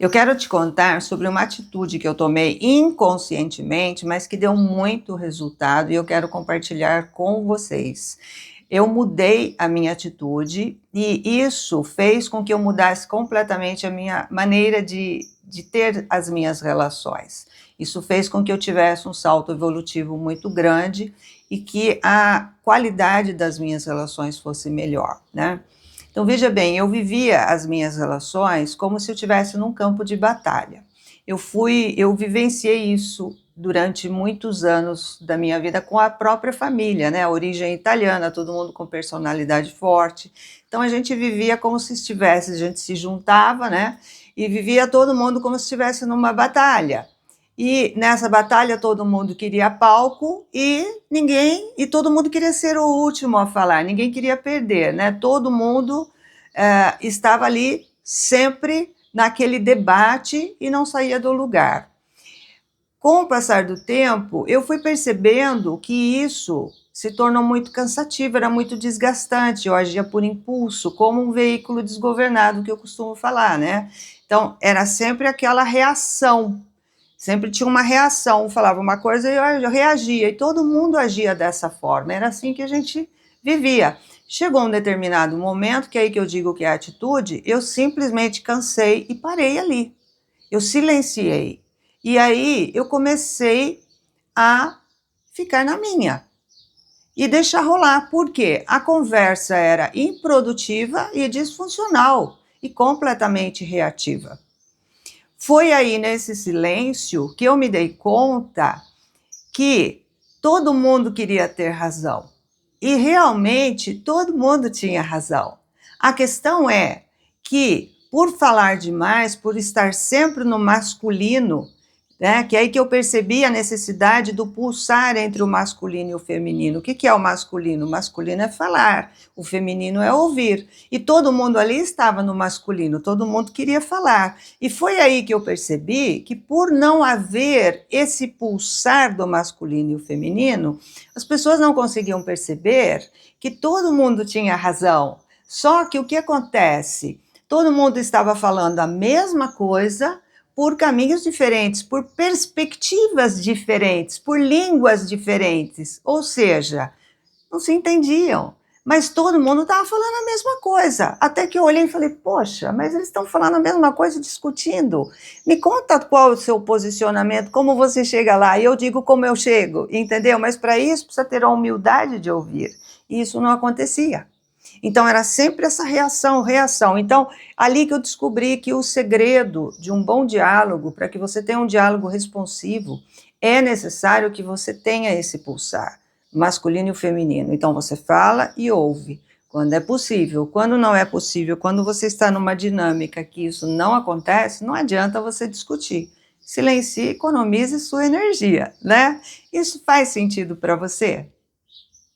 Eu quero te contar sobre uma atitude que eu tomei inconscientemente, mas que deu muito resultado e eu quero compartilhar com vocês. Eu mudei a minha atitude e isso fez com que eu mudasse completamente a minha maneira de ter as minhas relações. Isso fez com que eu tivesse um salto evolutivo muito grande e que a qualidade das minhas relações fosse melhor, né? Então, veja bem, eu vivia as minhas relações como se eu estivesse num campo de batalha. Eu vivenciei isso durante muitos anos da minha vida com a própria família, né? A origem italiana, todo mundo com personalidade forte. Então, a gente vivia como se estivesse, a gente se juntava, né? E vivia todo mundo como se estivesse numa batalha. E nessa batalha todo mundo queria palco e todo mundo queria ser o último a falar, ninguém queria perder, né? Todo mundo estava ali sempre naquele debate e não saía do lugar. Com o passar do tempo, eu fui percebendo que isso se tornou muito cansativo, era muito desgastante, eu agia por impulso, como um veículo desgovernado, que eu costumo falar, né? Então, era sempre aquela reação. Sempre tinha uma reação, falava uma coisa e eu reagia, e todo mundo agia dessa forma, era assim que a gente vivia. Chegou um determinado momento, que é aí que eu digo que é atitude, eu simplesmente cansei e parei ali. Eu silenciei. E aí eu comecei a ficar na minha e deixar rolar, porque a conversa era improdutiva e disfuncional e completamente reativa. Foi aí nesse silêncio que eu me dei conta que todo mundo queria ter razão. E realmente todo mundo tinha razão. A questão é que, por falar demais, por estar sempre no masculino, né, que é aí que eu percebi a necessidade do pulsar entre o masculino e o feminino. O que é o masculino? O masculino é falar, o feminino é ouvir. E todo mundo ali estava no masculino, todo mundo queria falar. E foi aí que eu percebi que, por não haver esse pulsar do masculino e o feminino, as pessoas não conseguiam perceber que todo mundo tinha razão. Só que o que acontece? Todo mundo estava falando a mesma coisa, por caminhos diferentes, por perspectivas diferentes, por línguas diferentes, ou seja, não se entendiam, mas todo mundo estava falando a mesma coisa, até que eu olhei e falei, poxa, mas eles estão falando a mesma coisa, discutindo, me conta qual é o seu posicionamento, como você chega lá, e eu digo como eu chego, entendeu? Mas para isso precisa ter a humildade de ouvir, e isso não acontecia. Então, era sempre essa reação. Então, ali que eu descobri que o segredo de um bom diálogo, para que você tenha um diálogo responsivo, é necessário que você tenha esse pulsar, masculino e o feminino. Então, você fala e ouve, quando é possível. Quando não é possível, quando você está numa dinâmica que isso não acontece, não adianta você discutir. Silencie, economize sua energia, né? Isso faz sentido para você?